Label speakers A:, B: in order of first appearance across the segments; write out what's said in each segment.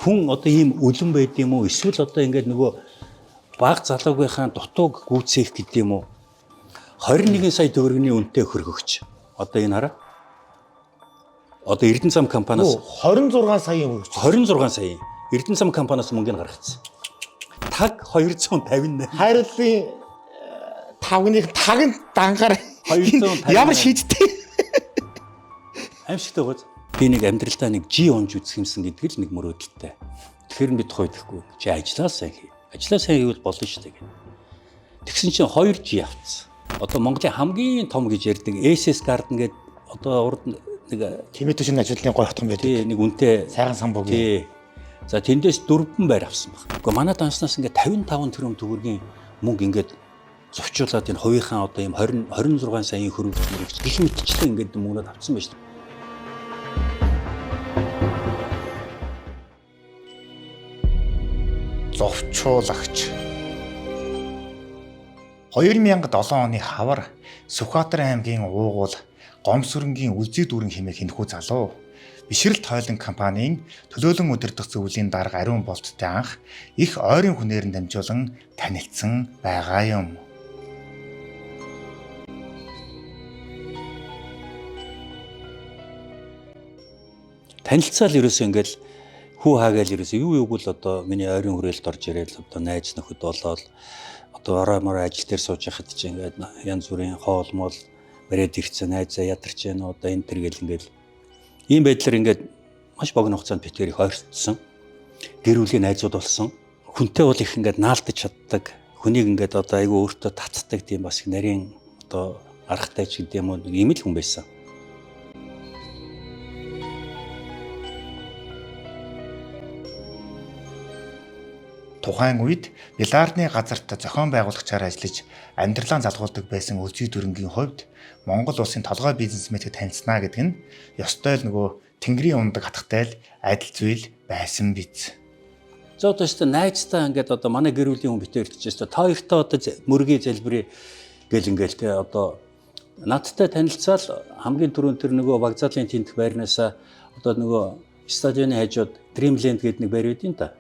A: хүн одоо ийм үлэн байд юм уу? Эсвэл одоо ингээд нөгөө баг залуугийнхаа дутууг гүйцээх гэдэг юм уу? 21 сая төгрөгийн үнэтэй хөргөгч. Одоо энэ хараа. Одоо Эрдэнэ зам компаниас
B: 26 сая юм өгч.
A: 26 сая. Эрдэнэ зам компаниас мөнгөний гаргацсан. Таг 258.
B: Хайрлын тагны дангаар
A: 250.
B: Ямар шийдтэй.
A: Аимшигтай гоц. Би нэг амьдралдаа нэг жи унж үзэх юмсан гэдэг л нэг мөрөөдөлтэй. Тэгэхээр бид хойдохгүй. Чи ажиллаа сайн хий. Ажиллаа сайн хийвэл болно шүү дээ. Тэгсэн чинь 2 жи авцсан. Одоо Монголын хамгийн том гэж ярьдаг SS Garden гэдэг одоо урд нэг
B: Химийн төшин ажлын гой хотхон байдаг.
A: Тий, нэг үнэтэй
B: сайхан самбог.
A: Тий. За тэндээс 4 байр авсан баг. Гэхдээ манай данснаас ингээд 55 тэрбум төгрөгийн мөнгө ингээд зовчуулаад энэ хувийнхаа одоо ийм 26 саяын хөрөнгө гэх мэтчлэн ингээд мөнгөд авсан байж.
B: Зовчуулагч. 2007 оны хавар Сүхбаатар аймгийн уугуул Гомсөрөнгийн Үлзий дүүрэн хэмээх энэхүү залуу Бишрэлт хойлон компанийн төлөөлөн удирдах зөвлөлийн дарга Ариун Болттой анх их ойрын хүнээр нь дамжуулан танилцсан байгаа юм.
A: Танилцаал ерөөсөө ингээл хүү хаагаал ерөөсөө юу юуг л одоо миний ойрын хүрээлт орж ирээд одоо найз нөхөд болоод одоо орой ажил дээр сууж байхад чи ингээд янз бүрийн хоол мол бариад ирсэн найзаа ядарч яана одоо энэ төр гэл ингээд ийм байдлаар ингээд маш богино хугацаанд битээр их ойртсон. Гэр бүлийн найзууд болсон. Хүнтэй бол их ингээд наалдаж чаддаг. Хүнийг ингээд одоо айгүй өөртөө татдаг тийм бас их нарийн одоо аргатай ч гэдэг юм уу ийм л хүн байсан.
B: Тухайн үед Билардны газарт зохион байгуулагчаар ажиллаж амьдралаа залгуулдаг байсан Үлзий дүүрэнгийн хувьд Монгол улсын толгой бизнесмэнтэй танилцсанаа гэдэг нь ёстой л нөгөө Тэнгэрийн ундаг хатгатай л адил зүйл байсан биз.
A: За одоо ч найзтай ингээд одоо манай гэр бүлийн хүн битээр ирчихсэн. Та хоёртой одоо мөргийн залбирыг гэл ингээл те одоо надтай танилцаал хамгийн түрүүнд тэр нөгөө вокзалын тентх байрнаасаа одоо нөгөө стадионы хажууд Dreamland гэдэг нэг байр байдیں۔ Та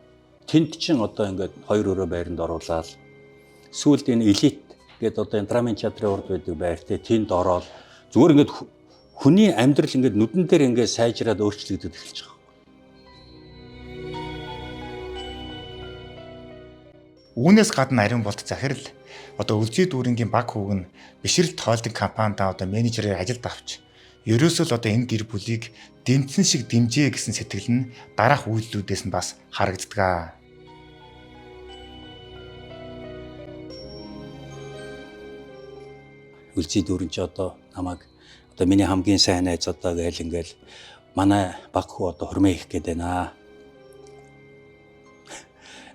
A: тэнд чин одоо ингээд 2 өрөө байранд оруулаад сүүлд энэ элит гэдэг одоо энэ драмын театрын урд байдаг байр те тэнд ороод зүгээр ингээд хүний амьдрал ингээд нүдэн дээр ингээд сайжраад өөрчлөгдөж эхэлж байгаа.
B: Үүнээс гадна Ариун Болт захирал одоо Үлзий дүүрэнгийн баг хүүг нь Бишрэлт хойлдын компанид одоо менежерээр ажилд авч ерөөсөө л одоо энэ гэр бүлийг дэмцэн шиг дэмжээ гэсэн сэтгэл нь дараах үйлдэлүүдээс нь бас харагддаг.
A: Үлзий дүүрэн ч одоо намайг одоо миний хамгийн сайн найз одоо гээл ингээл манай баг хүү одоо хурмаа хийх гээд байна.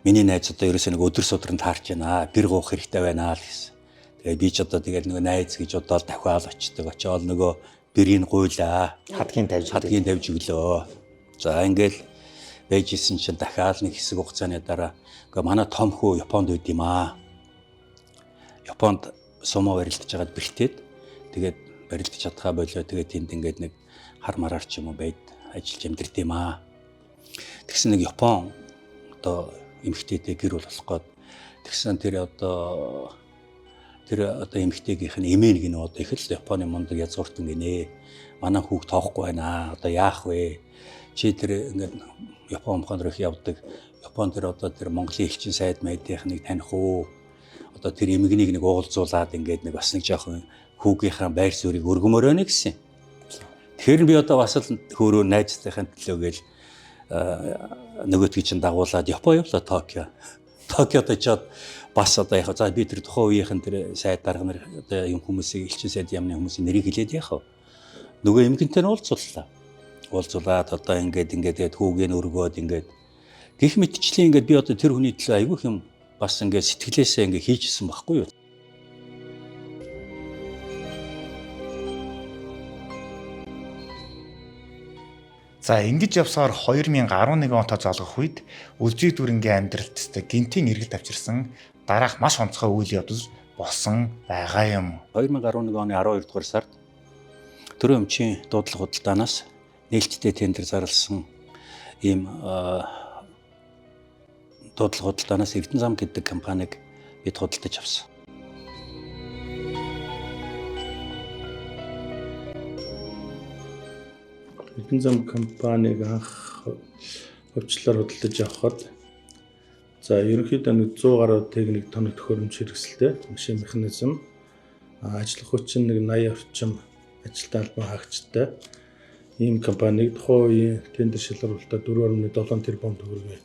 A: Миний найз одоо ерөөсөө нэг өдөр судран таарч байна. Бэр гуух хэрэгтэй байна л гэсэн. Тэгээ би ч одоо тэгэл нөгөө найз гэж одоо давхаал очдог. Очоод нөгөө бэрийг гуйлаа. Хадгийн тавьж өглөө. За ингээл байжсэн чинь дахиад нэг хэсэг хугацааны дараа ингээ манай том хүү Японд үйд юм аа. Японд сумо барилдаж байгаад бэртээд тэгээд барилдаж чадхаа болоо тэгээд тэнд ингээд нэг хар мараар ч юм уу байд ажиллаж амьдрт юм аа. Тэгсэн нэг Япон одоо эмэгтэйтэй гэр болох гээд тэгсэн тэр одоо эмэгтэйгийнх нь эмээн гинэ одоо их л Японы мундаг язгууртан гинэ. Манай хүүг тоохгүй байна. Одоо яах вэ? Чи тэр ингээд Япон руу явдаг. Япон тэр одоо тэр Монголын элчин сайд майдынхныг таних уу? Одоо тэр эмэгнийг нэг уулзуулаад ингээд нэг бас нэг жоохон хүүгийнхаа байр суурийг өргөмөрөө нэ гэсэн. Тэгэхээр би одоо бас л хөөрөө найзтайхын төлөө гээл нөгөөдгий чинь дагуулад Япон явлаа Токио. Токиод очиод бас одоо яг за би тэр тухайн үеийнхэн тэр сайд дарга нар одоо юм хүмүүсийг элчин сайд ямны хүмүүсийн нэрийг хэлээд яах вэ? Нөгөө эмгэнтэй нь уулзуулаад одоо ингээд хүүгээ өргөөд ингээд гих мэтчлийн ингээд би одоо тэр хүний төлөө айгүйх юм бас ингээд сэтгэлээсээ ингээд хийжсэн байхгүй юу?
B: За ингэж явсаар 2011 онтой залгах үед Үлзий дүүрэнгийн амьдралд гинтийн эргэлт авчирсан дараах маш онцгой үйл явдал болсон байгаа юм.
A: 2011 оны 12 дугаар сард Төрийн өмчийн дуудлага худалдаанаас нээлттэй тендер зарласан ийм дуудлага худалдаанаас Эрдэнэ зам гэдэг компанийг бид худалдаж авсан.
C: Эрдэнэ зам компанийг анх хөвчлөөр худалдаж авахад за ерөнхийдөө нэг 100 гаруй техник тоног төхөөрөмж хэрэгсэлтэй машин механизм ажиллах хүчин нэг 80 орчим ажилтны албан хаагчтай ийм компанийг тухайн үеийн тендер шалгуулалтаа 4.7 тэрбум төгрөгийн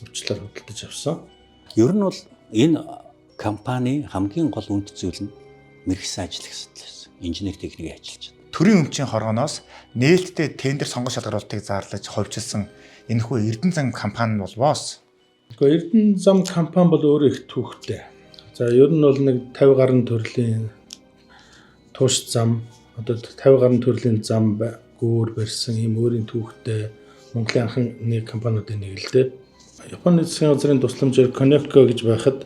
C: хөвчлөөр худалдаж авсан.
A: Ер нь бол энэ компани хамгийн гол үнд зүйл нь мэрэгсэн ажил гэсэн байсан. Инженер техникийн ажиллаж байна.
B: Төрийн өмчийн хоргоноос нээлттэй тендер сонгон шалгаруулалтыг зарлаж ховжилсан энэхүү Эрдэнэ зам компани болвоос.
C: Гэхдээ Эрдэнэ зам компани бол өөрөө их түүхтэй. За ер нь бол нэг 50 гаруй төрлийн туш зам, одоо 50 гаруй төрлийн зам гүүр барьсан ийм өөрийн түүхтэй Монголын анхны компаниудын нэг л дээ. Японы засгийн газрын тусламжаар Конеко гэж байхад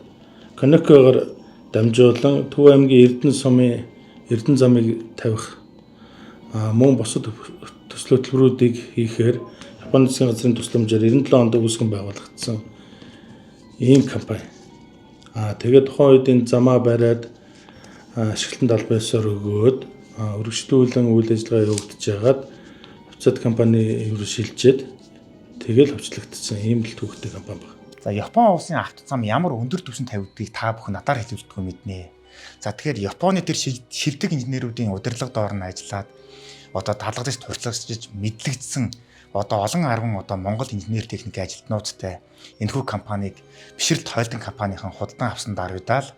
C: Конекогоор дамжуулан Төв аймгийн Эрдэнэ замыг тавих мөн бусад төсөл хөтөлбөрүүдийг хийхээр Японы засгийн газрын тусламжаар 97 онд үүсгэн байгуулагдсан ийм компани. Тэгээд тухайн үед энэ замаа бариад ашиглалтанд албаасаар өгөөд өргөжлүүлэн үйл ажиллагаа явагдаж байгаад хувьцат компани юу шилжээд тэгэл хувьчлагдсан ийм л түүхтэй компани байна.
B: За Япон улсын автозам ямар өндөр түвшинд тавигдгийг та бүхэн надаар хэлүүлдэггүй мэднэ. За тэгэхээр Японы тэр шилдэг инженеруудын удирдлага доор нь ажиллаад одоо талгадж туршлагажж мэдлэгдсэн одоо олон арван одоо Монгол инженер техникийн ажилтнуудтай энэхүү компанийг бишрэлт хойлдын компанийн худалдан авсан даруйдаал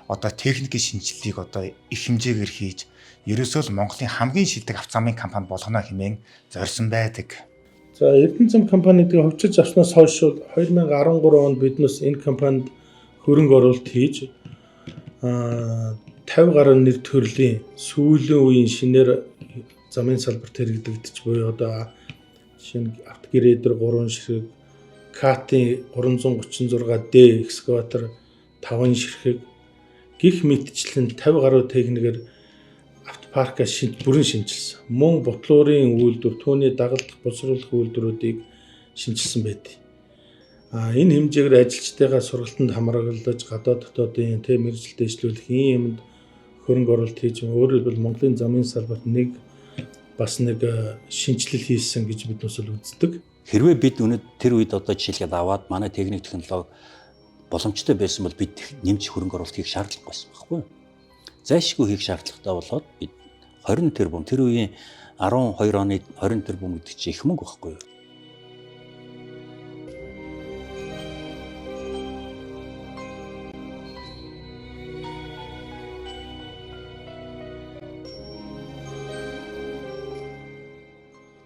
B: одоо техникийн шинжилгээг одоо их хэмжээгээр хийж ерөөсөө л Монголын хамгийн шилдэг автозамын компани болгоно хэмээн зорьсон байдаг.
C: За Эрдэнэ зам компанидыг хувьчилж авснаас хойш 2013 онд биднээс энэ компанид хөрөнгө оруулалт хийж 50 гаруй нэр төрлийн сүүлийн үеийн шинээр замын салбарт хэрэгдэгдэж буюу одоо жишээ нь автогрейдер 3 ширхэг, Катын 336D экскаватор 5 ширхэг гих мэтчлэн 50 гаруй техникээр автопарка бүрэн шинжилсэн. Мөн ботлуурын үйлдвэр, түүний дагалдах боловсруулах үйлдвэрүүдийг шинжилсэн байдаг. Энэ хэмжээгээр ажилчдынхаа сургалтанд хамрагдаж гадаад дотоодын мэргэжилт дэвшлүүлэх ийм юмд хөрөнгө оруулалт хийж өөрөөр хэлбэл Монголын замын салбарт нэг шинжилэл хийсэн гэж бид бас үздэг.
A: Хэрвээ бид тэр үед одоо жишээлбэл аваад манай техник технологи боломжтой байсан бол бид нэмж хөрөнгө оруулалт хийх шаардлага байсан байхгүй юу? Зайлшгүй хийх шаардлагатай болоод бид 20 тэрбум тэр үеийн 12 оны 20 тэрбум гэдэг чинь их мөнгө байхгүй юу?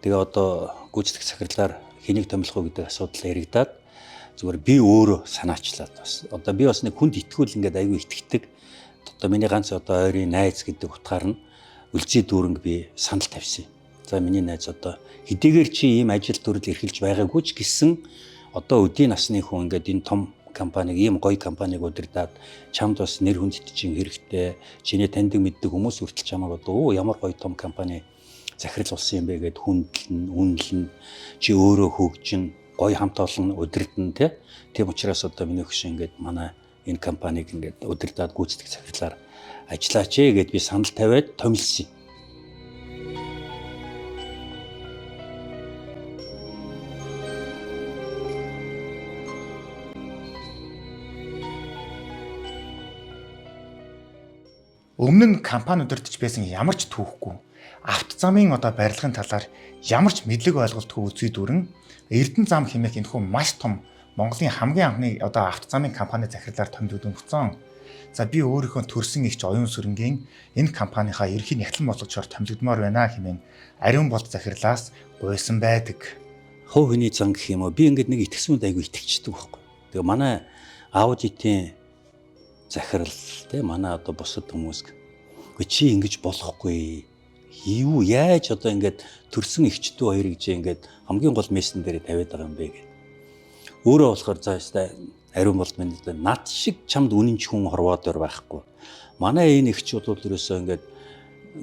A: Тэгээ одоо гүйцэтгэх захирлаар хэнийг томилох вэ гэдэг асуудал яригадаад зүгээр би өөрөө санаачлаад бас одоо би бас нэг хүнд итгүүл ингээд аягүй итгэдэг. Одоо миний ганц одоо ойрын найз гэдэг утгаар нь үлзий дүүрэнг би санал тавьсан. За миний найз одоо хэдийгээр чи ийм ажил төрөл эрхэлж байгаагүй ч гэсэн одоо өдийн насны хүн ингээд энэ том компаниг ийм гоё компаниг удирдаад чамд бас нэр хүнд чинь хэрэгтэй. Чиний таньдаг мэддэг хүмүүс хүртэл чамайг одоо ямар гоё том компани захирал болсон юм бэ гэд хүндлэн, үнэлэн чи өөрөө хөгжин, гоё хамт олон удирдан тийм учраас одоо миний хөшөө ингээд манай энэ компанийг ингээд удирдаад гүйцэтгэх захирлаар ажиллаач гэд би санал тавиад томилсон.
B: Өмнө нь компани удирдах байсан ямар ч түүхгүй автозамын одоо барилгын талаар ямар ч мэдлэг ойлголтгүй үзий дүрэн Эрдэнэ зам хэмээх энэхүү маш том Монголын хамгийн анхны одоо автозамын компани захирлаар томилогдсон өгсөн. За би өөрийнхөө төрсэн ихч оюун сүрэнгийн энэ компанийхаа ерхий нягтлан болгочоор томилогдмоор байна хэмээн ариун болт захирлаас гуйсан байдаг.
A: Хов хүний зан гэх юм уу би ингээд нэг итгэсэнд айгүй итгэждэг байхгүй. Тэгээ манай аудитын захирал манай одоо бусад хүмүүс чи ингэж болохгүй. Юу яаж одоо ингээд төрсэн ихчдүү хоёрыг ингээд хамгийн гол мессен дээр тавиад байгаа юм бэ гэх. Өөрөө болохоор заастаа ариун болт минь над шиг чамд үнэнч хүн хорвоод дөр байхгүй. Манай энэ ихчүүд бол ерөөсөө ингээд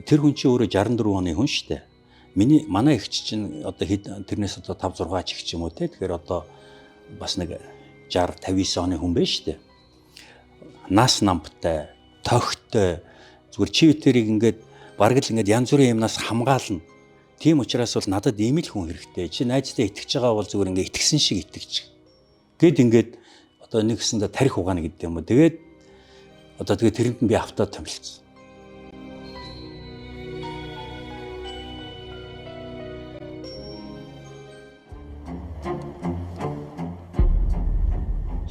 A: тэр хүн чинь өөрөө 64 оны хүн шүү дээ. Манай ихч чинь одоо тэрнээс одоо 5 6 ч их ч юм уу те. Тэгэхээр одоо бас нэг 60 59 оны хүн байж штэ. Нас намтай, тогттой зүгээр чи битэрийг ингээд бараг л ингээд янз бүрийн юмнаас хамгаална. Тийм учраас бол надад ийм л хүн хэрэгтэй. Чи найзтай итгэж байгаа бол зүгээр ингээд итгэсэн шиг итгэж. Гэт ингээд одоо нэг гэсэндээ тарих угаана гэдэг юм уу. Тэгээд одоо тэрэнд нь би автаа томилсон.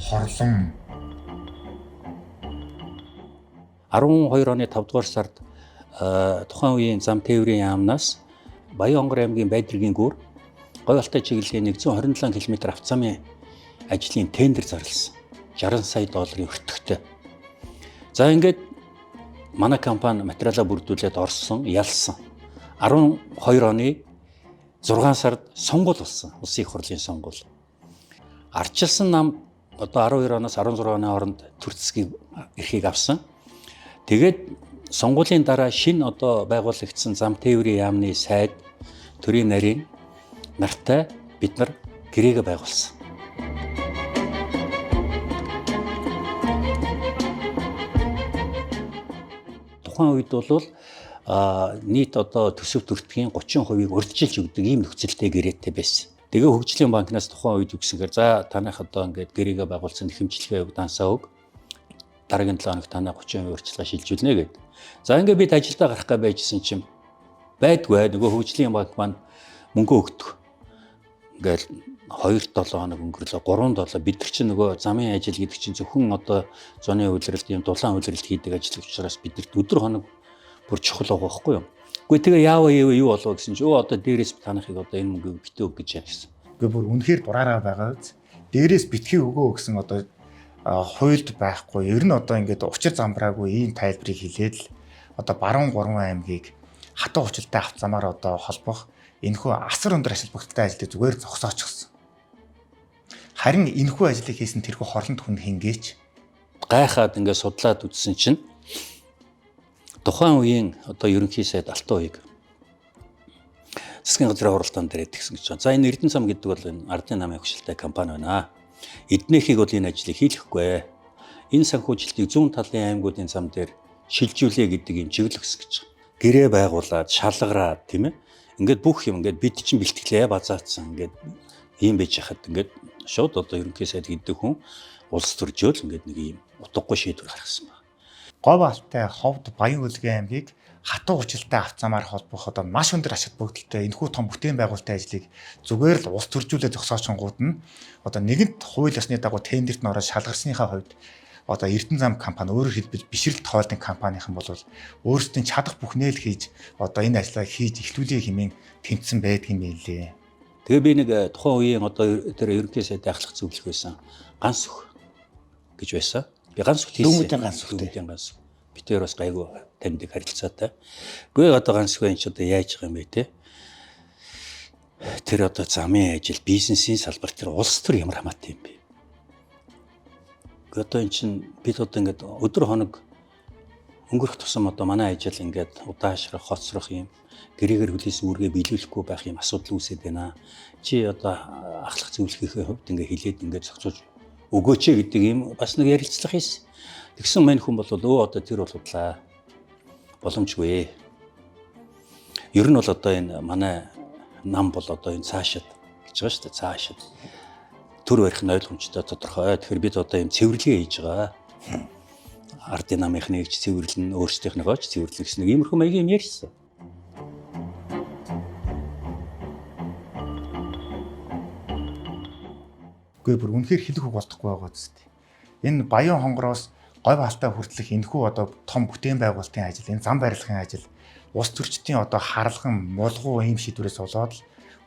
B: Хорлон
A: 12 оны 5 дугаар сард тухайн үеийн зам тээврийн яамнаас Баян-Хонгор аймгийн Байдргийн гүр Говьалтай чиглэлийн 127 км автозамын ажлын тендер зарласан. 60 сая долларын өртөгтэй. За ингээд манай компани материалаа бүрдүүлээд орсон, ялсан. 12 оны 6 сард сонгуул болсон. Улсын их хурлын сонгуул. Ардчилсан нам одоо 12 оноос 16 оны хооронд төр засгийн эрхийг авсан. Тэгээд сонгуулийн дараа шинэ одоо байгуулагдсан зам тээврийн яамны сайд төрийн нарийн нартай бид нар гэрээгээ байгуулсан. Тухайн үед бол нийт одоо төсөв төртгийн 30%-ийг урьдчилж өгдөг ийм нөхцөлтэй гэрээтэй байсан. Тэгээ хөгжлийн банкнаас тухайн үед үгсэгээр за таных одоо ингээд гэрээгээ байгуулсан нэхэмжлэгээ өгдансаа өг дараагийн 7 хоног танаа 30% урьдчилгаа шилжүүлнэ гэдэг. За ингээд бид ажилдаа гарах гэж байжсэн чинь байдгүй нөгөө хөгжлийн банк маань мөнгө өгдөг. Ингээд 2-7 хоног өнгөрлөө 3-7 бид нар чинь нөгөө замын ажил гэдэг чинь зөвхөн одоо зуны үйлрэлт юм дулаан үйлрэлт хийдэг ажил учраас бидэрт өдөр хоног бүр чухал байгаа байхгүй юу? Гэхдээ тэгээ яаваа юу болов гэсэн чинь одоо дээрээс танахыг одоо энэ мөнгөийг битээ өг гэж яана гэсэн.
B: Гэхдээ бүр үнэхээр дураараа байгаа биз. Дээрээс битгий өгөө гэсэн одоо хуйлд байхгүй. Ер нь одоо ингээд учир замбраагүй ийм тайлбарыг хэлээд л одоо баруун 3 аймгийг хатуу учиртай автозамаар одоо холбох энэхүү асар өндөр ашиг бүгдтэй ажлыг зүгээр зогсоочихсон. Харин энэхүү ажлыг хийсэн тэрхүү хорлонд хүн хингээч
A: гайхаад ингээд судлаад үзсэн чинь тухайн үеийн одоо ерөнхий сайд Алтан уяг засгийн газрын хуралдаан дээр тэгсэн гэж байна. За энэ Эрдэнэ зам гэдэг бол энэ ардын намын хөшөлтэй компани байна. Эднийхийг бол энэ ажлыг хийлгэхгүй. Энэ санхүүжилтийг зүүн талын аймагуудын зам дээр шилжүүлээ гэдэг юм чиглэл өгсөн гэж байна. Гэрээ байгуулад, шалгараад тийм ээ. Ингээд бүх юм ингээд бид чинь бэлтгэлээ базаацсан ингээд ийм байж хахад ингээд шууд одоо ерөнхий сайд гэдэг хүн улс төржөөл ингээд нэг ийм утгагүй шийдвэр гаргасан байна.
B: Говьалтай ховд Баян Хөлгийн аймгийг хатуу учиртай автозамаар холбох одоо маш өндөр ашиг бүгдэлтэй энэхүү том бүтээн байгуулалтын ажлыг зүгээр л улс төржүүлээ зогсоочонгууд нь одоо нэгэнт хууль ёсны дагуу тендерт нь ороод шалгарсныхаа хувьд одоо Эрдэнэ зам компани өөрөөр хэлбэл бишрэлт хоолтын компанийн бол өөрсдийн чадах бүхнээ л хийж одоо энэ ажлаа хийж эхлүүлээ хэмээн тэмцсэн байдаг юм билээ.
A: Тэгээ би нэг тухайн үеийн одоо тэр ерөнхий сайдын ахлах зөвлөх байсан ганс өх гэж байсан. Би ганс өх хийсэн.
B: Дөнгөжийн ганс өх.
A: Битээр бас гайгүй таньдаг харилцаатай. Гүй одоо ганс өх энэ ч одоо яаж байгаа юм бэ те? Тэр одоо замын ажил, бизнесийн салбар тэр улс төр ямар хамаатай юм бэ? Одоо эн чинь бид одоо ингээд өдөр хоног өнгөрөх тусам одоо манай ажил ингээд удаашрах, хоцрох юм гэрээгээр хүлээсэн үүргээ биелүүлэхгүй байх юм асуудал үүсээд байна. Чи одоо ахлах зөвлөхийнхээ хувьд ингээд хилээд ингээд зохицуулж өгөөч гэдэг юм бас нэг ярилцлага хийсэн. Тэгсэн мань хүн бол одоо тэр бол худлаа боломжгүй. Ер нь бол одоо энэ манай нам бол одоо энэ цаашид гэж байгаа шүү дээ. Цаашид төр барих нь ойлгомжтой тодорхой. Тэгэхээр бид одоо юм цэвэрлэгээ хийж байгаа. Ардын намынхныг ч цэвэрлэн, өөрсдийнхнийгөө ч цэвэрлэх гэсэн нэг иймэрхүү маягийн юм ярьсан.
B: Үгүй бүр үнэхээр хэлэх үг болдохгүй байгаа зү. Энэ Баян Хонгороос Говьалтай хүртэлх энэхүү одоо том бүтээн байгуулалтын ажил, энэ зам барилгын ажил, улс төрчдийн одоо харалган, мулгуу ийм шийдвэрээс болоод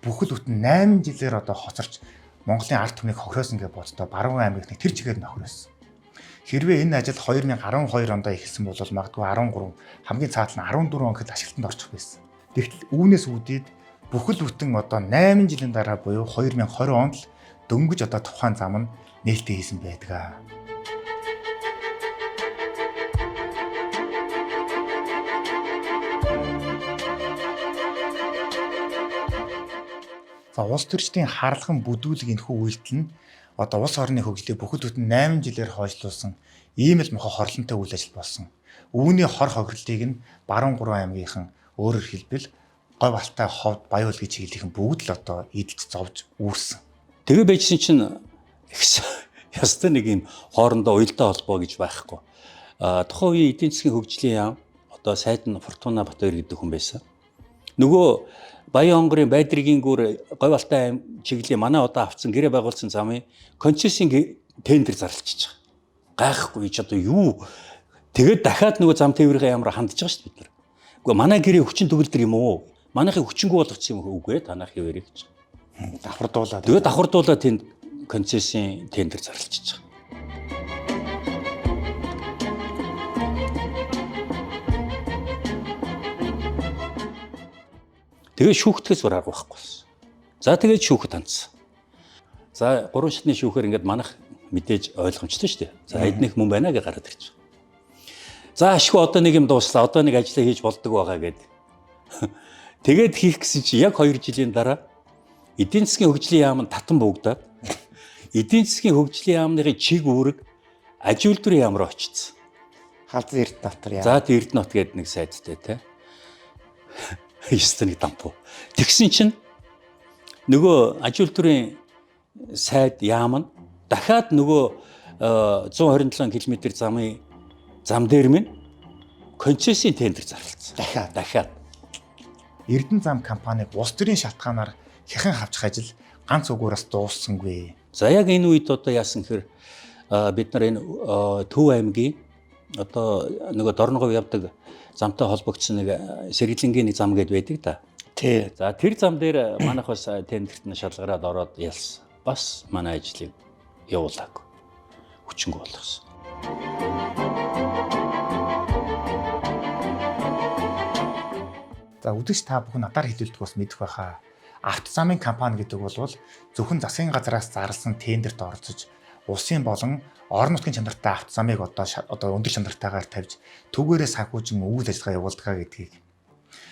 B: бүхэл бүтэн 8 жилээр одоо хоцорч Монголын ард түмнийг хохироосон гэж боддоо Баруун аймагт нэг тэр чигээр нь хохироосон. Хэрвээ энэ ажил 2012 онд эхэлсэн бол магадгүй 13 хамгийн цаатал нь 14 он гэхэд ашиглалтанд орчих байсан. Тэгтэл үүнээс үүдээд бүхэл бүтэн одоо 8 жилийн дараа буюу 2020 онд л дөнгөж одоо тухайн зам нь нээлттэй хийсэн байдаг. За улс төрчдийн харалхан бүдүүлэг энэхүү үйлдэл нь одоо улс орны хөгжлийг бүхэл бүтэн 8 жилээр хойшлуулсан ийм л мохо хорлонтой үйл ажил болсон. Үүний хор хохирлыг нь Баруун 3 аймгийнхан өөрөөр хэлбэл Говь Алтай, Ховд, Баян Улгийн чиглэлийн бүгд л одоо эдэлж зовж үүрсэн.
A: Тэгээ байжсэн чинь ястай нэг юм хоорондоо уялдаа холбоо гэж байхгүй. Тухайн үеийн эдийн засгийн хөгжлийн яам одоо сайд нь Фортуна Батбаяр гэдэг хүн байсан. Нөгөө Баян хонгорын Байдргийн гүр Говь Алтай чиглэлийн манай одоо авцсан гэрээ байгуулсан замын концессийн тендер зарлчихж байгаа. Гайхгүй ч одоо юу. Тэгээд дахиад нөгөө зам тээврийн яамаар хандж байгаа шүү дээ бид нар. Үгүй манай гэрээ хүчин төгөлдөр юм уу? Манайхыг хүчингү болгоцсон юм үгүй ээ танах хэвээрээ гэж.
B: Давхардуулаад.
A: Тэгээд давхардуулаад тэнд концессийн тендер зарлчихж байгаа. Тэгээд шүүхтгэс бүр арга байхгүй болсон. За тэгээд шүүхэд хандсан. За 3 шатны шүүхээр ингээд манах мэдээж ойлгомжтой шүү дээ. За эднийх мөн байна гэж гараад ирж байгаа. За ашгүй одоо нэг юм дууслаа. Одоо нэг ажиллаа хийж болдог байгаа гэдэг. Тэгээд хийх гэсэн чи яг 2 жилийн дараа эдийн засгийн хөгжлийн яам нь татан буугдаад эдийн засгийн хөгжлийн яамны чиг үүрэг аж үйлдвэрийн яам руу очсон.
B: Халдсан Эрдэнэтнотор яа.
A: За Эрдэнэт гэдэг нэг сайттай те. Ёстой нэг дампуу. Тэгсэн чинь нөгөө аж үйлдвэрийн сайд яам нь дахиад нөгөө 127 км зам дээр минь концессийн тендер зарлалцсан. Дахиад.
B: Эрдэнэ зам компаниг улс төрийн шалтгаанаар хяхан хавчих ажил ганц үгээрээс дууссангүй.
A: За яг энэ үед одоо яасан гэхээр бид нар энэ Төв аймгийн одоо нөгөө Дорногов явдаг замтай холбогдсон нэг сэргэлэнгийн нэг зам гээд байдаг да.
B: Тий.
A: За тэр зам дээр манайх бас тендерт нь шалгараад ороод ялсан. Бас манай ажлыг явуулаагүй. Хүчингү болгосон.
B: За үдэгч та бүхэн надаар хэлүүлдэг бас мэдэх байхаа. Автозамын компани гэдэг бол зөвхөн засгийн газраас зарласан тендерт оролцож улсын болон орон нутгийн чанартай автозамыг одоо өндөр чанартайгаар тавьж түүгээрээ санхүүжин үйл ажиллагаа явуулдаг гэдгийг.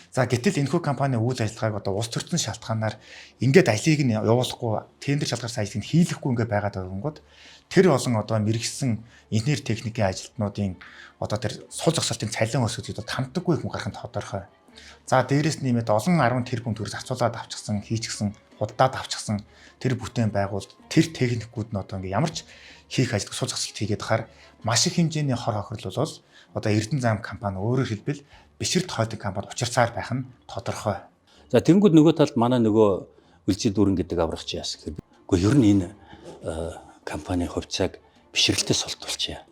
B: За гэтэл энэхүү компани үйл ажиллагааг одоо улс төрийн шалтгаанаар ингээд ажлыг нь явуулахгүй тендер шалгарсан ажлыг нь хийлэхгүй ингээд байгаад байгаа тэр олон одоо мэрэгсэн инженер техникийн ажилтнуудын одоо тэр сул зогсолтын цалин өсөлтөд хамтдаггүй хүн гарах нь тодорхой. За дээрэс нэмээд олон 10 тэрбум төгрөг зацуулаад авчихсан, хийчихсэн, худалдаад авчихсан тэр бүтээн байгуулалт тэр техникүүд нь одоо ингээ ямар ч хийх ажил сул зогсолт хийгээд хахаар маш их хэмжээний хор хохирол бол одоо Эрдэнэ зам компани өөрөөр хэлбэл бишрэлт хойлдог компани учирцаар байх нь тодорхой.
A: За тэнгууд нөгөө талд манай нөгөө үлзий дүүрэн гэдэг аврагч яасан гэхээр үгүй ер нь энэ компани хувьцааг бишрэлтэд султуулчихъя.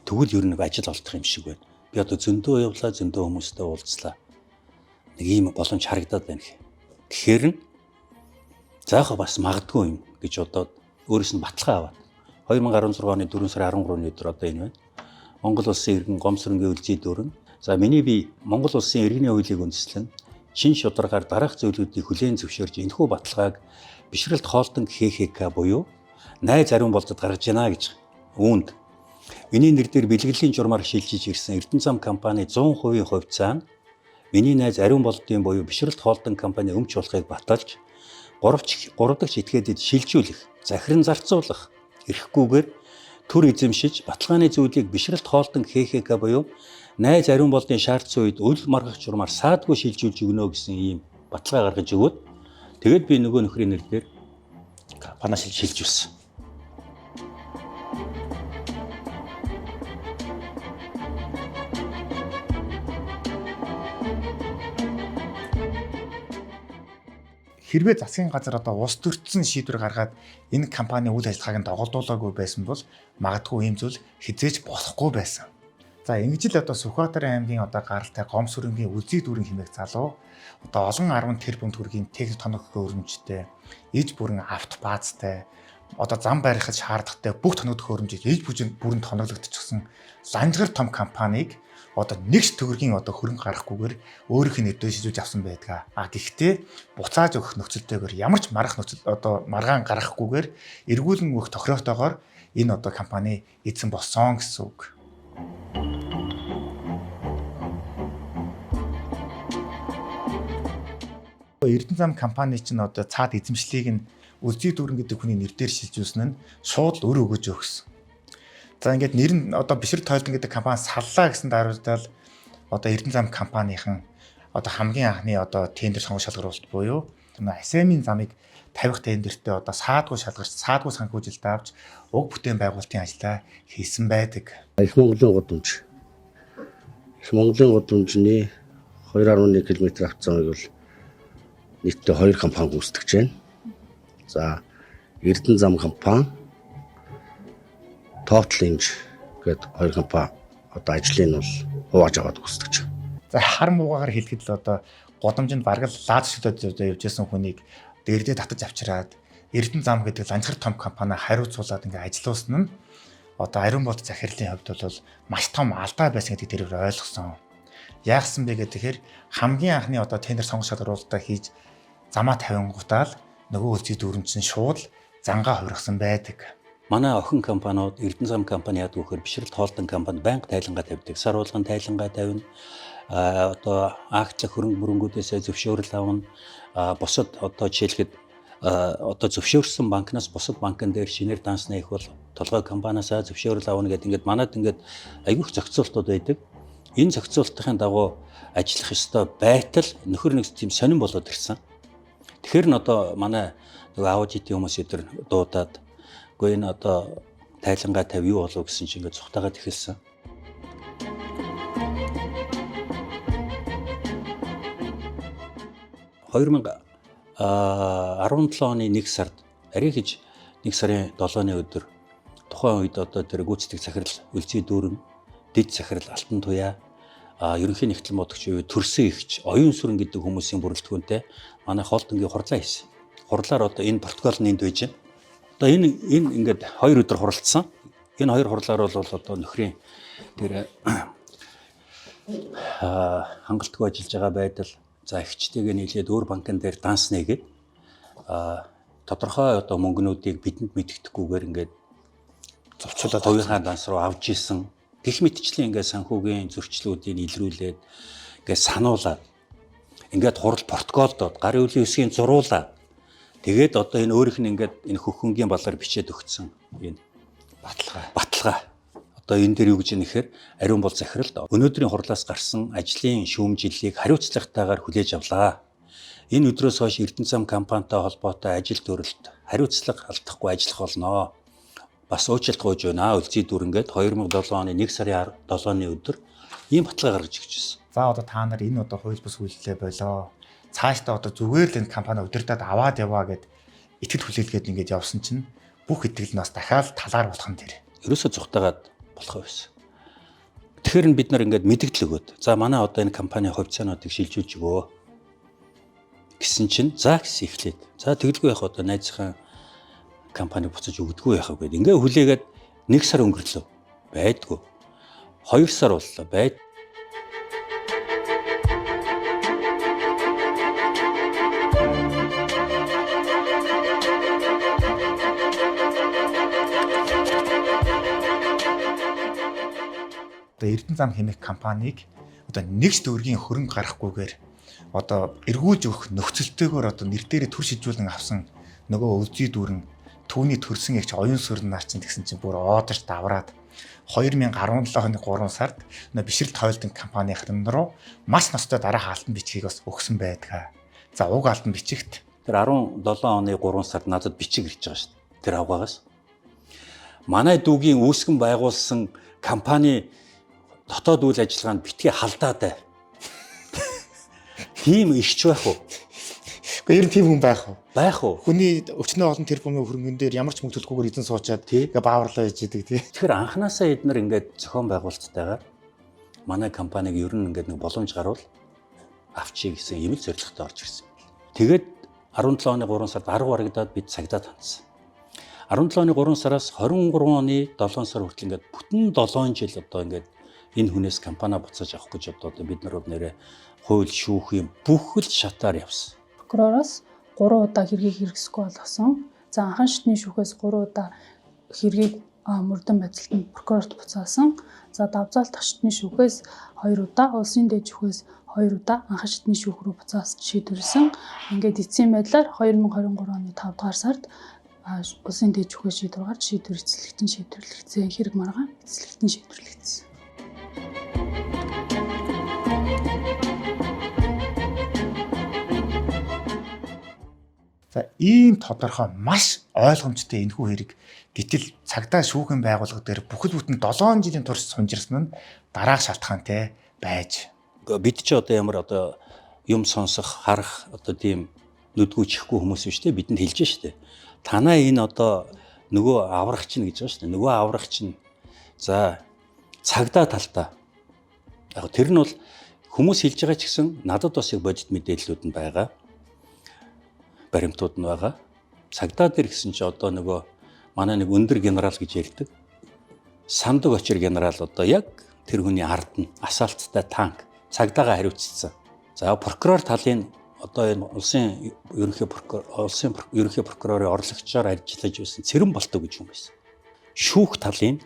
A: Тэгвэл ер нь нэг ажил олдох юм шиг байна. Би одоо зөндөө явлаа, зөндөө хүмүүстэй уулзлаа. Нэг ийм боломж харагдаад байна гэхээр нь заахаа бас магадгүй юм гэж бодоод өөрөөс нь баталгаа аваад 2016 оны 4 сарын 13-ны өдөр одоо энэ байна. Монгол улсын иргэн Гомсрынгийн үлзий дүүрэн. За миний би Монгол улсын иргэний хуулийг үндэслэн чин шударгаар дараах зөвлөлүүдийг хүлээн зөвшөөрж энэхүү баталгааг бишрэлт хоолтон ХХК буюу найз ариун болтод гаргаж байна гэж үүнд миний нэр дээр бэлгэлийн журмаар шилжиж ирсэн Эрдэнэ зам компани 100% хувьцаа нь миний найз ариун болтын буюу бишрэлт хоолтон компани өмч болохыг баталж 3 дахь этгээдэд шилжүүлэх, захиран зарцуулах эрхгүйгээр төр эзэмшиж баталгааны зүйлийг бишрэлт хоолтон ХХК буюу найз ариун болтын шаардсан үед үл маргах журмаар саадгүй шилжүүлж өгнө гэсэн ийм баталгаа гаргаж өгөөд тэгээд би нөгөө нөхрийн нэр дээр компани шилжүүлсэн.
B: Хэрвээ засгийн газар одоо улс төрчин шийдвэр гаргаад энэ компани үйл ажиллагааг нь доголдуулаагүй байсан бол магадгүй ийм зүйл хизээж болохгүй байсан. За ингэж л одоо Сүхбаатар аймгийн одоо гаралтай Гомсрынгийн үлзий дүүрэн хэмээх залуу одоо олон 10 тэрбум төгрөгийн техник тоног хөрөмжтэй, иж бүрэн автобаазтай, одоо зам барихад шаардлагатай бүх тоног хөрөмжийг иж бүрэн тоноглогдчихсан ланжгар том компанийг одоо нэгч төгрөгийн одоо хөрөнгө гарахгүйгээр өөрийнх нь нэрдээ шийдвэж авсан байдаг. Гэхдээ буцааж өгөх нөхцөлтэйгээр ямар ч маргаан маргаан гаргахгүйгээр эргүүлэн өгөх тохироотойгоор энэ одоо компани эзэн болсон гэсэн үг. Эрдэнэ зам компани чинь одоо цаад эзэмшлийг нь Үлзий дүүрэн гэдэг хүний нэр дээр шилжүүлсэн нь шууд өр өгөж өгсөн. За ингээд нэр нь одоо Бишрэл Тойлдон гэдэг компани саллаа гэсэн даруйдал одоо Эрдэнэ зам компанийн одоо хамгийн анхны одоо тендер сонгох шалгаруулалт буюу Асемийн замыг тавих тендертээ одоо саадгүй шалгарч саадгүй санхүүжилт авч уг бүтээн байгуулалтын ажлаа хийсэн байдаг.
D: Их Монголын гудамжны 2.1 км авцсан бол нийтдээ 2 компани гүйцэтгэж байна. За Эрдэнэ зам компани Тоотлинж гэдэг 2 компани одоо ажлыг нь бол хувааж аваад гүйцэтгэж байна.
B: За хар муугаар хэлэхэд л одоо гудамжинд бараг л лааз шилээд явж байсан хүнийг дээрдээ татаж авчираад Эрдэнэ зам гэдэг ланцхар том компани хариуцуулаад ингээ ажиллуулсан нь одоо ариун болт захирлын хувьд бол маш том алдаа байсан гэдгийг тэр ойлгосон. Яагсан бэ гэхээр хамгийн анхны одоо тендер сонгох шалгаруулалтаа хийж замаа тавингуутаал нөгөө үлзий дүүрэн чинь шууд зангаа хувиргасан байдаг.
A: Манай охин компаниуд Эрдэнэ зам компани яадаг вөхөр Бишрэл Тойлдон компани байнга тайлангаа тавьдаг. Сар болгон тайлангаа тавина. Одоо акцлах хөрөнгө мөрөнгүүдээс зөвшөөрөл авна. Бусад одоо жишээлхэд одоо зөвшөөрсөн банкнаас бусад банкн дээр шинээр дансна их бол толгой компаниас зөвшөөрөл авна гэдэг ингээд манад ингээд аягүйх зохицуултууд байдаг. Энэ зохицуултын дагуу ажиллах ёстой байтал нөхөр нэг тийм сонирн болоод ирсэн. Тэгэхээр н одоо манай нөгөө аудитын хүмүүс өдөр дуудаад үгүй энэ одоо тайлангаа тавь юу болов гэсэн чинь ингээд цухтаагаад эхэлсэн. (2017 оны 1 сард арай гэж 1 сарын 7-ны өдөр тухайн үед одоо тэр гүйцэтгэх захирал Үлзий дүүрэн, Дэд захирал Алтан туяа, ерөнхий нэгтлэн бодогч төрсөн ихч Оюун сүрэн гэдэг хүмүүсийн бүрэлдэхүүнтэй манай холдонгийн хурлаа хийсэн. Хурлаар одоо энэ протокол нь энд байж байна. Одоо энэ ингээд 2 өдөр хуралдсан. Энэ 2 хурлаар бол одоо нөхрийн тэр хангалтгүй ажиллаж байгаа байдал за ихчтэйгээ нийлээд өөр банкн дээр данс нэгээд тодорхой одоо мөнгнүүдийг бидэнд мэддэхгүйгээр ингээд зовчлоод хоёрхан данс руу авч исэн. Гэх мэтчлэн ингээд санхүүгийн зөрчлүүдийг илрүүлээд ингээд сануулад ингээд хурал протоколдод гарын үлийн үсгийн зуруулаад тэгээд одоо энэ өөрийнх нь ингээд энэ хөхөнгийн балаар бичээд өгсөн энэ баталгаа. Одоо энэ дээр юу гэж нэхэр ариун бол захирал өнөөдрийн хурлаас гарсан ажлын шүүмжиллийг хариуцлагатайгаар хүлээж авлаа. Энэ өдрөөс хойш Эрдэнэ зам компанитай холбоотой ажил төрөлд хариуцлага алдахгүй ажиллах болно. Бас уучлалт гуйж байна. Үлзий дүүрэнгээд 2007 оны 1 сарын 7-ны өдөр ийм баталгаа гаргаж өгч байсан.
B: За одоо та нар энэ одоо хууль бус үйлдэлээ болоо. Цаашдаа одоо зүгээр л энэ компани удирдаад аваад яваа гэд итгэл хүлээлгээд ингээд явсан чинь бүх итгэл нас дахиад талаар болох нь тэр.
A: Ерөөсө зүхтагаад болох байсан. Тэгэхээр бид нар ингээд мэдгдэл өгөөд за манай одоо энэ компани хувьцаануудыг шилжүүлж өгөө гэсэн чинь за гэсэн эхлээд за тэгэлгүй яах одоо найзынхаа компани буцаж өгдөггүй яах вэ гэдэг. Ингээ хүлээгээд 1 сар өнгөрлөө. Байдгүй. 2 сар боллоо. Байд.
B: Одоо Эрдэнэ зам хэмээх компанийг одоо нэгж төгрөгийн хөрөнгө гарахгүйгээр одоо эргүүлж өгөх нөхцөлтэйгээр одоо нэр дээрээ төр шилжүүлэн авсан нөгөө Үлзий дүүрэн түүний төрсэн эгч Оюун сүрэн нар чинь тэгсэн чинь бүр оодож давраад 2017 оны 3 сард Бишрэл Тойлдон компанийн руу маш настай дараах алтан бичгийг бас өгсөн байдаг. За уг алтан бичигт
A: тэр 17 оны 3 сард надад бичиг ирж байгаа шүү дээ. Тэр авгаагаас манай дүүгийн үүсгэн байгуулсан компани дотоод үйл ажиллагаанд битгий халдаад бай. Тийм ишч байх уу?
B: Гэхдээ ер нь тийм хүн байх уу?
A: Байх уу?
B: Хүний өчнөө олон тэрбумын хөрөнгөн дээр ямар ч мөнгө төлөхгүйгээр эзэн суучаад ингээ бааварлаа хийж идэг тий.
A: Тэгэхээр анханасаа эднэр ингээд зохион байгуулалттайгаар манай компаниг ер нь ингээд нэг боломж гарвал авчий гэсэн ийм л зорилготой орж ирсэн. Тэгээд 17 оны 3 сард 10 барагдаад бид цагдаад хандсан. 17 оны 3 сараас 23 оны 7 сар хүртэл ингээд бүтэн 7 жил одоо ингээд энэ хүнээс компани буцааж авах гэж одоо бид нар нэрээ хууль шүүхийн бүх л шатаар явсан.
E: Прокуророос 3 удаа хэргийг хэрэгсэхгүй болгосон. За анхан шатны шүүхээс 3 удаа хэргийг мөрдөн байцаалтанд прокурорт буцаасан. За давзаалт шатны шүүхээс 2 удаа, улсын дээд шүүхээс 2 удаа анхан шатны шүүх рүү буцааж шийдвэрлсэн. Ингээд эцсийн байдлаар 2023 оны 5 дугаар сард улсын дэд жүхээ шийдвэр гарч шийдвэр шийдвэрлэгдсэн. Хэрэг маргаан эцэслэгтэн шийдвэрлэгдсэн.
B: За ийм тодорхой маш ойлгомжтой энэхүү хэрэг гэтэл цагдаа шүүхийн байгууллага дээр бүхэл бүтэн 7 жилийн турш сунжирсан нь дараах шалтгаантай байж.
A: Бид ч одоо ямар одоо юм сонсох, харах одоо тийм нүдгүү чихгүй хүмүүс биш те бидэнд хэлж штэ. Танаа энэ одоо нөгөө аврагч нь гэж байгаа штэ. Нөгөө аврагч нь за цагдаа талтаа. Яг тэр нь бол хүмүүс хэлж байгаа ч гэсэн надад бас яг бодит мэдээллүүд нь байгаа. Баримтууд нь байгаа. Цагдаа дээр гэсэн чи одоо нөгөө манай нэг өндөр генерал гэж ярьдаг. Самдаг очир генерал одоо яг тэр хүний ард нь асаалттай танк цагдаагаа хариуцсан. За прокурор талын одоо энэ улсын ерөнхий прокурорын орлогчоор ажиллаж байсан Цэрэн Болтоо гэж юм байсан. Шүүх талын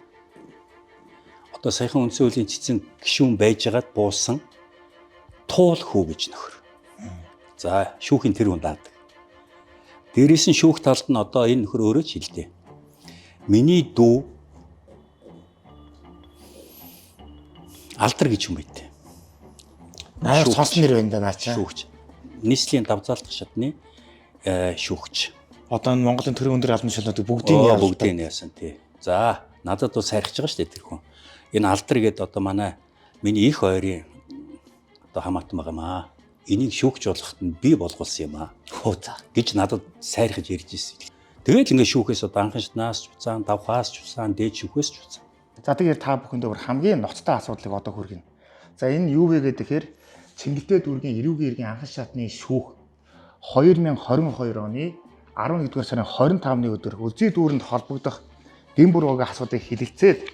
A: одоо саяхан үндсэн хуулийн цэцэн гишүүн байжгаад буусан Туул хүү гэж нөхөр. За шүүхийн тэр хүн даадаг. Дээрээс нь шүүх талд нь одоо энэ нөхөр өөрөө ч хэлдэг. Миний дүү Алдар гэж юм байт.
B: Наяр сонсон нэр байна да наачаа.
A: Шүүгч. Нийслэлийн давзаалт шатны шүүгч.
B: Одоо энэ Монголын төрийн өндөр албан шалгуудыг бүгдийг
A: яасан тий. За надад бол сайрхаж байгаа шүү дээ тэр хүн. Энэ Алдар гэдэг одоо миний их хоёрын одоо хамаатан байгаа маа. Энийг шүүгч болгоход нь би болгуулсан юм аа. Хөө за гэж надад сайрхаж ярьж ирсэн. Тэгээд ингээд шүүхээс одоо анхан шатнаас ч уцаан, давхаас ч уцаан, дээд шүүхээс ч уцаан.
B: За тэгээд та бүхэнд хамгийн ноцтой асуудлыг одоо хүргэнэ. За энэ юу вэ гэхээр Чингэлтэй дүүргийн эрүүгийн иргэн анхан шатны шүүх 2022 оны 11-р сарын 25-ны өдөр Үлзий дүүрэнд холбогдох гин буруугийн асуудыг хэлэлцээд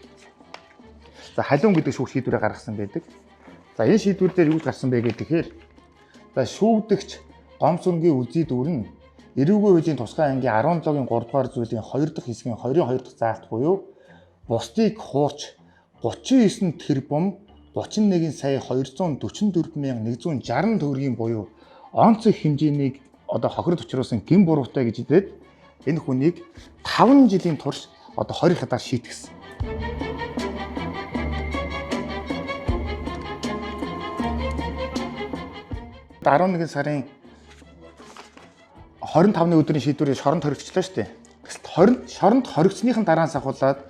B: за халиун гэдэг шүүх шийдвэрээ гаргасан байдаг. За энэ шийдвэр дээр юу гарсан бэ гэхээр за шүүгдэгч Гомсүрэнгийн Үлзий дүүр нь эрүүгийн хуулийн тусгай ангийн 17-гийн 3 дугаар зүйлийн 2 дахь хэсгийн 22 дахь заалт буюу бусдыг хуурч 39 тэрбум 31 сая 244,160 төгрөгийн буюу онцгой хэмжээнийг одоо хохирол учруулсан гин буруутай гэж хэлээд энэ хүнийг 5 жилийн турш одоо 20 хадаар шийтгсэн. Одоо 11 сарын 25-ны өдрийн шийдвэрийг шоронд хоригчлаа шүү дээ. Шоронд хоригцсныхын дараанаас ахуулаад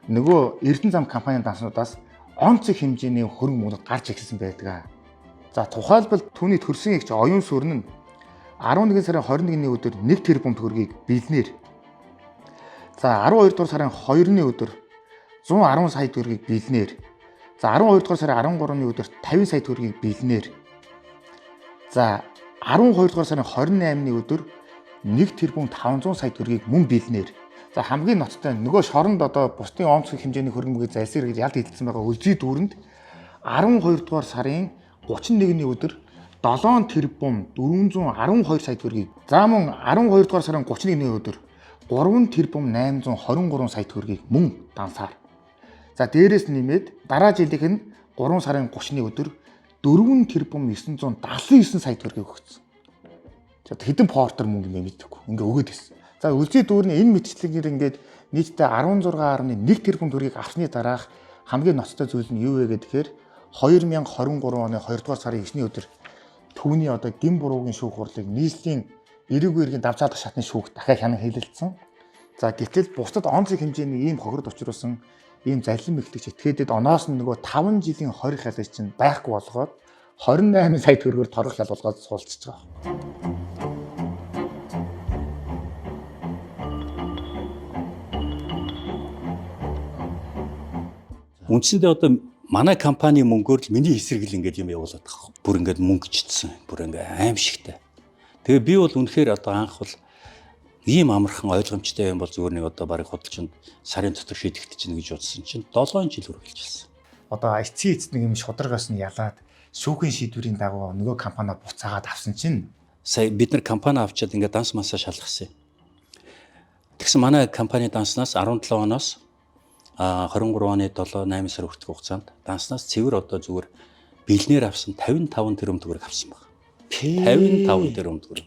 B: нөгөө Эрдэнэ зам компанийн данснуудаас онцгой хэмжээний хөрөнгө мөнгө гарч ирсэн байдаг. За тухайлбал түүний төрсөн эгч оюун сүрэн нь 11 сарын 21-ний өдөр 1 тэрбум төгрөгийг бэлнээр. За 12 дугаар сарын 2-ны өдөр 110 сая төгрөгийг бэлнээр. За 12 дугаар сарын 13-ны өдөр 50 сая төгрөгийг бэлнээр. За 12 дугаар сарын 28-ны өдөр 1 тэрбум 500 сая төгрөгийг мөн бэлнээр. За хамгийн ноцтой нөгөө шоронд одоо бусдын онцгой хэмжээний хөрөнгө мөнгөийг залсаар гэж ялд хэлсэн байгаа Үлзий дүүрэнд 12 дугаар сарын 31-ний өдөр 7 тэрбум 412 сая төгрөгийг за мөн 12 дугаар сарын 31-ний өдөр 3 тэрбум 823 сая төгрөгийг мөн дансаар. За дээрээс нэмээд дараа жилийнх нь 3 сарын 30-ны өдөр 4 тэрбум 979 сая төгрөгийг өгсөн. За хэдэн портер мөнгө юм мэдээгүй. Ингээ өгөөд ирсэн. За Үлзий дүүрний энэ мэтчлэгээр ингээд нийтдээ 16.1 тэрбум төгрөгийг авсны дараах хамгийн ноцтой зүйл нь юу вэ гэхээр 2023 оны 2 дугаар сарын 9-ний өдөр түүний одоо гин буруугийн шүүх хурлыг нийслэлийн эрүүгийн иргэн давзаалах шатны шүүх дахиад хянан хэлэлцсэн. За гэтэл бусдад онцгой хэмжээний ийм хохирол учруулсан ийм зарим мэгтэгч этгээдэд оноос нь нөгөө 5 жилийн 20 хялж чинь байхгүй болгоод 28 сая төгрөгөөр торгох хял болгоод суулцж байгаа.
A: Үндсэндээ одоо манай компани мөнгөөр л миний эсрэг л ингээд юм явуулаад байгаа. Бүр ингээд мөнгөчдсөн. Бүр ингээд аимшигтай. Тэгээ би бол үнэхээр одоо анх бол ийм амархан ойлгомжтой юм бол зүгээр нэг одоо барыг хөдөлчөнд сарын дотор шийдэгдэж чинь гэж бодсон чинь 7 жил үргэлжилсэн.
B: Одоо эцсийн нэг юм шударгаас нь ялаад шүүхийн шийдвэрийн дагуу нөгөө компаниа буцаагаад авсан чинь
A: сая бид нар компани авчиад ингээд данс масаа шалгасан. Тэгсэн манай компани данснаас 17 оноос 23 оны 7-8 сар хүртэх хугацаанд данснаас цэвэр одоо зүгээр бэлнээр авсан 55 тэрбум төгрөг авсан баг. 55 тэрбум төгрөг.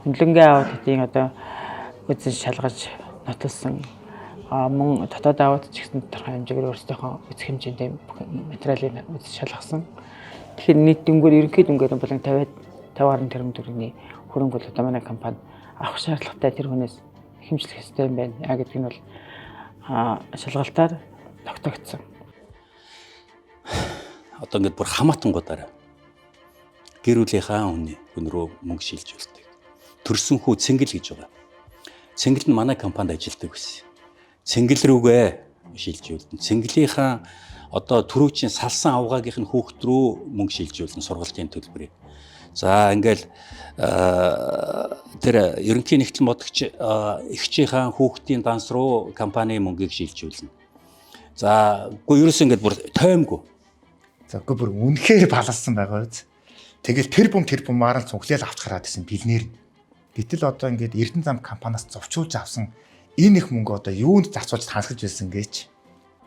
F: Хөндлөнгийн аудитын одоо үзэн шалгаж нотолсон мөн дотоод аудит ч гэсэн тодорхой хэмжээгээр өөрсдийнхөө үзэх хэмжээндээ материалыг үзэж шалгасан. Тэгэхээр нийт дүнгээр ерөнхий дүнгээр нь болон 50 гаруй тэрбум төгрөгийн хөрөнгө бол одоо манай компани авах шаардлагатай тэр хүнээс хэмжлэх ёстой юм байна. Яг гэдэг нь бол шалгалтаар тогтоогдсон.
A: Одоо ингээд бүр хамаатангуудаараа гэр бүлийнхаа хүн рүү мөнгө шилжүүлдэг. Төрсөн хүү Цэнгэл гэж байгаа. Цэнгэл нь манай компанид ажилладаг байсан. Цэнгэл рүүгээ шилжүүлдэн. Цэнгэлийнхаа одоо түрүүчийн салсан авгаагийнх нь хүүхд рүү мөнгө шилжүүлэн сургалтын төлбөрийг. За ингээл тэр ерөнхий нэгтлэн бодогч эгчийнхаа хүүхдийн данс руу компани мөнгийг шилжүүлнэ. За үгүй ерөөс ингээд бүр тоймгүй.
B: За үгүй бүр үнэхээр балалсан байгаа үз. Тэгэл тэрбумаар нь цуглаал авч гараад исэн бэлнээр. Гэтэл одоо ингээд Эрдэнэ зам компаниас зовчуулж авсан энэ их мөнгө одоо юунд зарцуулж хансгаж байсан гэж.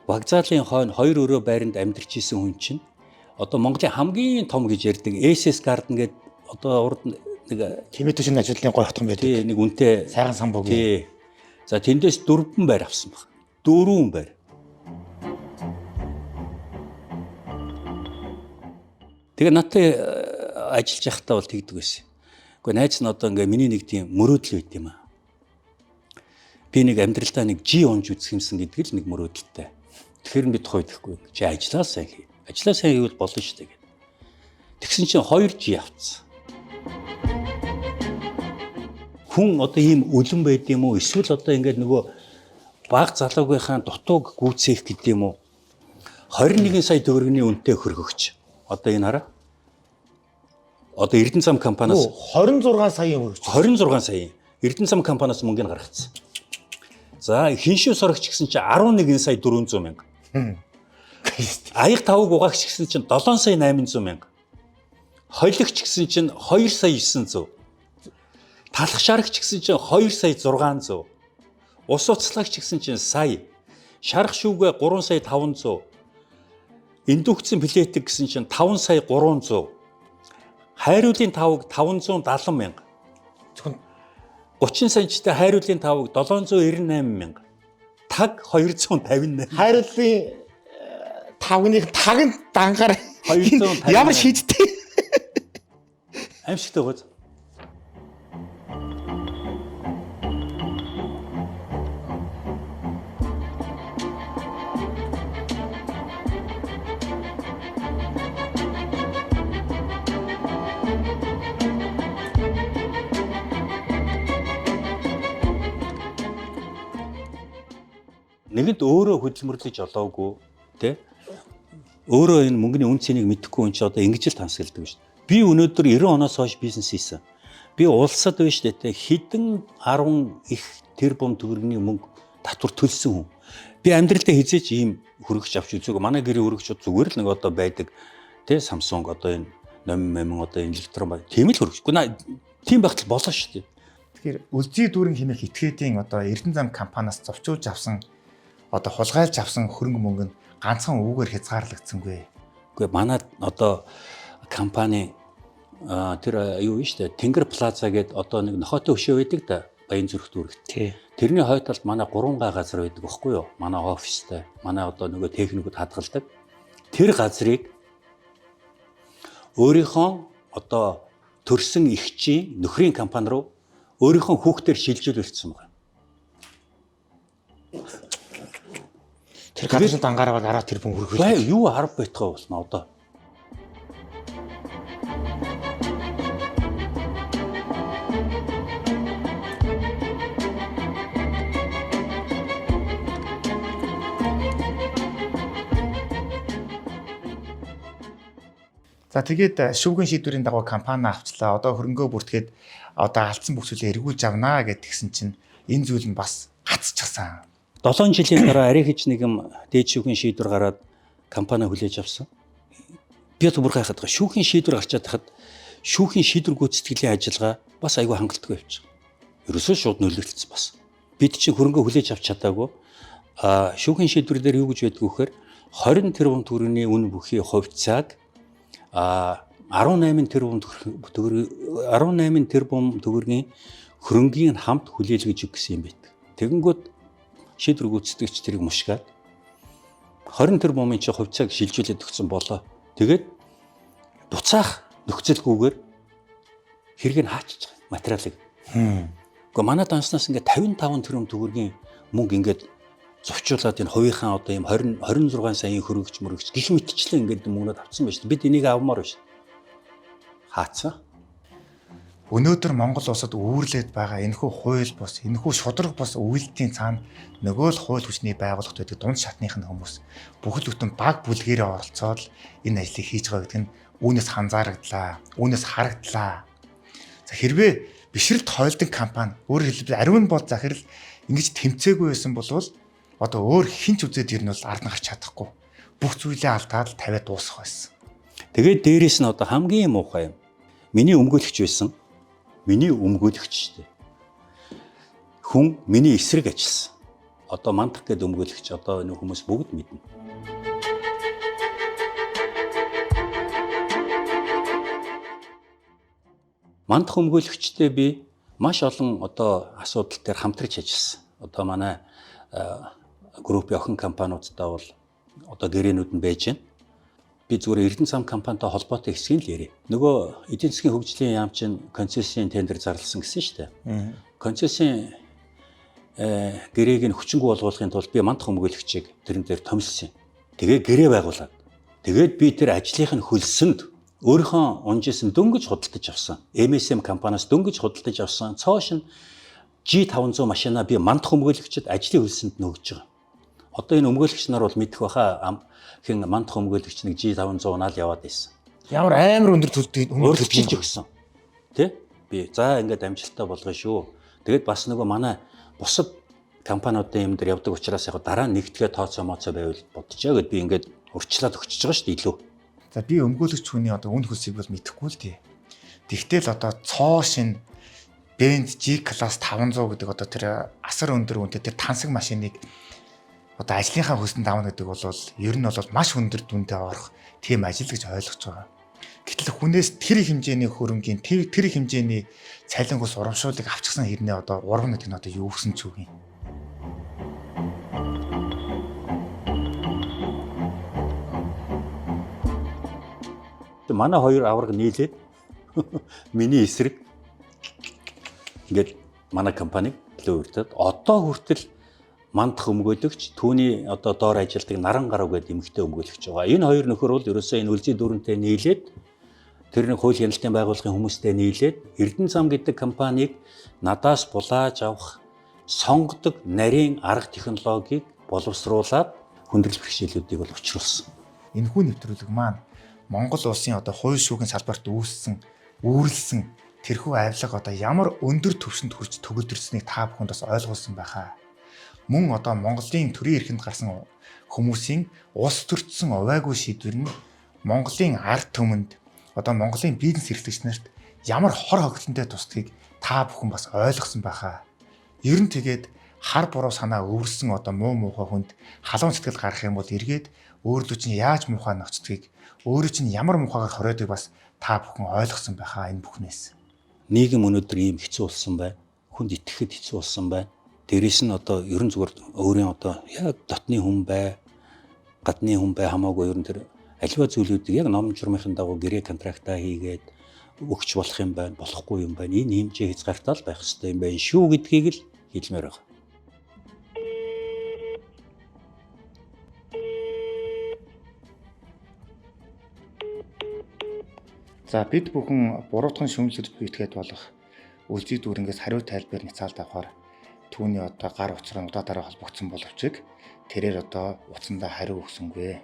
A: Вокзалын хойно 2 өрөө байранд амьдарч исэн хүн чинь одоо Монголын хамгийн том гэж ярьдаг SS Garden гэдэг одоо урд нэг
B: Тэмээтэй шинэ ажлын гой хотхон байдаг.
A: Тий, нэг үнэтэй
B: сайхан самбог.
A: Тий. За тэндээс 4 байр авсан баг. 4 байр. Тэгээ надтай ажиллаж байхдаа бол тэгдэг байсан. Гэхдээ найз нь одоо ингээ миний нэг тийм мөрөөдөл байт юм аа. Би нэг амьдралдаа нэг G унж үзэх юмсан гэдэг л нэг мөрөөдөлтэй. Тэгэхээр би тухайд ихгүй. Чи ажиллаа сайн хий. Ажиллаа сайн хийвэл болно шүү дээ. Тэгсэн чинь 2 G авцсан. Хүн одоо ийм үлэн байд юм уу? Эсвэл одоо ингээд нөгөө баг залуугийнхаа дутууг гүйцээх гэдэг юм уу? 21 сая төгрөгийн үнэтэй хөргөгч. Одоо энэ хараа. Одоо Эрдэнэ зам компаниас
B: 26 сая өргөж.
A: 26 сая. Эрдэнэ зам компаниас мөнгөний гаргацсан. За хиншүү сорогч гэсэн чинь 11 сая 400 мянга. Аяг тавг угаагч гэсэн чинь 7 сая 800 мянга. Хойлогч гэсэн чинь 2 сая 900. Талах шарагч гэсэн чинь 2 сая 600. Ус уцлагч гэсэн чинь сая. Шарах шүүгээ 3 сая 500. Индукцийн плетик гэсэн чинь 5 сая 300. Хайруулын тавг 570 мянга.
B: Зөвхөн
A: 30 сантитай хайруулын тавг 798 мянга. Таг 258.
B: Хайрлын тавны тагнд дангаар
A: 250.
B: Ямар шийдтэй.
A: Аимшигтай гоц. Нэгэнт өөрөө хөдөлмөрлөж олоогүй тий. Өөрөө энэ мөнгөний үн цэнийг мэдэхгүй хүн чи одоо ингэж л тансгалдаг шүү дээ. Би өнөөдөр 90 оноос хойш бизнес хийсэн. Би улсад байна шүү дээ тий. Хэдэн 10 их тэрбум төгрөгийн мөнгө татвар төлсөн хүн. Би амьдралдаа хизээч ийм хөргөж авч үзээгүй. Манай гэрийн хөргөчүүд зүгээр л нэг одоо байдаг тий. Samsung одоо энэ номин одоо энэ электрон баг. Тийм л хөргөжгүй. Тийм багтал болоо шүү дээ.
B: Тэгэхээр үлзий дүүрэн хэмээх этгээдийн одоо Эрдэнэ зам компаниас зовчуулж авсан одоо хулгайлж авсан хөрөнгө мөнгө нь ганцхан өвгөр хязгаарлагдсангүй.
A: Үгүй манай одоо компани тэр юу вэ штэ Тэнгэр Плаза гэдэг одоо нэг нохойтой хөшөө байдаг да Баянзүрхт үүрэгт. Тэрний хойд талд манай 3 га газар байдаг байхгүй юу? Манай офистай. Манай одоо нөгөө техникүүд хадгалдаг. Тэр газрыг өөрийнхөө одоо төрсэн ихчийн нөхрийн компани руу өөрийнхөө хүүхдээр шилжүүлсэн байна.
B: Тэр гадны дангаараа бол 10 тэрбум хөргөл.
A: Бай юу 10 байтгаа болно одоо.
B: За тэгээд шүүгийн шийдвэрийн дагуу компани авчлаа. Одоо хөрөнгөө бүртгээд одоо алдсан бүх зүйлээ эргүүлж авнаа гэдгсэн чинь Энэ зүйл нь бас гацчихсан.
A: 7 жилийн дараа арай хич нэгэн дээд шүүхийн шийдвэр гараад компани хүлээж авсан. Би одоо бүр гайхаад байгаа. Шүүхийн шийдвэр гарчаад тахад шүүхийн шийдвэр гүйцэтгэлийн ажиллагаа бас айгүй хангалттай явчих. Ерөөсөө шууд нөлөөлсөн бас. Бид чинь хөрөнгө хүлээж авч чадаагүй. Шүүхийн шийдвэр дээр юу гэж байдг вэ гэхээр 20 тэрбум төгрөгийн үн бүхий хувьцааг 18 тэрбум төгрөгийн хөрөнгийн хамт хүлээлгэж өгөх гэсэн юм байдаг. Тэгэнгүүт шийдвэр гүйцэтгэгч тэрийг мушгаад 20 тэрбумын чи хувьцааг шилжүүлээд өгсөн болоо. Тэгээд буцаах нөхцөлгүйгээр хэрэг нь хаачиж байгаа материалыг. Гэхдээ манай данснаас ингээд 55 тэрбум төгрөгийн мөнгө ингээд зовчуулаад энэ хувийнхаа одоо ийм 26 саяын хөрөгч мөрөгч гих мэтчлэн ингээд мөнгөд авцсан байж. Бид энийг авмаар байна. Хаацсан.
B: Өнөөдөр Монгол улсад үүрлээд байгаа энэхүү хууль бус, энэхүү шударга бус үйлдлийн цаана нөгөө л хууль хүчний байгууллагт байдаг дунд шатныхын хүмүүс бүхэл бүтэн баг бүлгээрээ оролцоод энэ ажлыг хийж байгаа гэдэг нь үүнээс ханзаарагдлаа, үүнээс харагдлаа. За хэрвээ бишрэлт хойлдог компани өөрөөр хэлбэл ариун бод захирал ингэж тэмцээгүй байсан бол одоо өөр хинч үзээд ирнэ бол ард нь гарч чадахгүй. Бүх зүйлээ алдаад тавиад дуусах байсан.
A: Тэгээд дээрэс нь одоо хамгийн муухай юм. Миний өмгөөлөгч байсан. Миний өмгөөлөгч шүү дээ. Хүн миний эсрэг ажилласан. Одоо мантах гэдэг өмгөөлөгч одоо энэ хүмүүс бүгд мэднэ. Мантах өмгөөлөгчтэй би маш олон одоо асуудал дээр хамтарч ажилласан. Одоо манай группийн охин компаниудтай бол одоо гэрээнүүд нь байж байна. Би зүгээр Эрдэнэ зам компанитай холбоотой хэсгийг л яриа. Нөгөө эдийн засгийн хөгжлийн яам чинь концессийн тендер зарласан гэсэн шүү дээ. Концессийн гэрээг нь хүчингү болгохын тулд би мантах өмгөөлөгчийг тэрэн дээр томилсон. Тэгээ гэрээ байгуулад. Тэгээд би тэр ажлынх нь хөлсөнд өөрийнхөө унжсэн дөнгөж худалдаж авсан. MSM компаниас дөнгөж худалдаж авсан цоошин G500 машинаа би мантах өмгөөлөгчд ажлын хөлсөнд нөгөж байгаа. Одоо энэ өмгөөлөгч нар бол мэдэх баха хин мантах өмгөөлөгч нэг G500 унаал яваад байсан.
B: Ямар амар өндөр төлдөг
A: хүмүүс төлж өгсөн. Тэ? Би за ингээд амжилттай болгоно шүү. Тэгээд бас нөгөө манай бусад компаниудын юм дээр явдаг учраас яг дараа нь нэгтгэе тооцоо моцоо байвал бодчихоо гэд би ингээд урьдчилаад өгчөж байгаа шүү дээ илүү.
B: За би өмгөөлөгч хүний одоо үн хөлсийг бол мэдэхгүй л дээ. Тэгтэл одоо цоо шин Benz G class 500 гэдэг одоо тэр асар өндөр үнэтэй тэр тансаг машиныг одоо ажлынхаа хөлсөнд авна гэдэг бол ер нь бол маш өндөр дүндээ орох тийм ажил гэж ойлгож байгаа. Гэтэл хүнээс тэр хэмжээний хөрөнгийн тэр хэмжээний цалингус урамшуулыг авчихсан хэрнээ одоо урам гэдэг нь одоо юу гэсэн ч үг юм.
A: Манай хоёр авраг нийлээд миний эсрэг ингээд манай компаниг төлөө өртөд одоо хүртэл мандах өмгөөлөгч түүний одоо доор ажилтдаг наран гарав гэдэг эмэгтэй өмгөөлөгч байгаа. Энэ хоёр нөхөр бол ерөөсөө энэ үлзий дүүрэнтэй нийлээд тэр нэг хууль хяналтын байгууллагын хүмүүстэй нийлээд Эрдэнэ зам гэдэг компанийг надаас булааж авах сонгодог нарийн арга технологиг боловсруулад хүндрэл бэрхшээлүүдийг бол учруулсан.
B: Энэхүү нэвтрүүлэг маань Монгол улсын одоо хууль шүүхийн салбарт үүрлсэн тэрхүү авилга одоо ямар өндөр түвшинд хүрч төгөлдрснийг та бүхэнд бас ойлгуулсан байхаа. Мөн одоо Монголын төрийн эрхэнд гарсан хүмүүсийн улс төрчсөн увайгүй шийдвэр нь Монголын ард түмэнд одоо Монголын бизнес эрхлэгч нарт ямар хор хогтлонтой тусдгийг та бүхэн бас ойлгосон байхаа. Ер нь тэгээд хар буруу санаа өвөрсөн одоо муу муухай хүнд халуун сэтгэл гарах юм бол эргээд өөрлөө чинь яаж муухай нөхцөлгийг өөрөө чинь ямар муухайгаар хориодог бас та бүхэн ойлгосон байхаа энэ бүхнээс.
A: Нийгэм өнөөдөр ийм хэцүү болсон байна. Хүнд итгэхэд хэцүү болсон байна. Дээрээс нь одоо ерөн зүгээр өөрийн одоо яг дотны хүн бай, гадны хүн бай хамаагүй ерөн тэр аливаа зүйлүүдийг яг ном журмын дагуу гэрээ контрактаа хийгээд өгч болох юм байна, болохгүй юм байна. Энэ хэмжээ хязгаартаа л байх хэрэгтэй юм байна шүү гэдгийг л хэлмээр байна.
B: За бид бүхэн буруутхан шүүмжлэлд биетгээд болох үлзий дүүрэнгээс хариу тайлбар няцаалд авахар түүний одоо гар утсаар удаадараа холбогдсон боловч тэрээр одоо утсандаа хариу өгсөнгүй.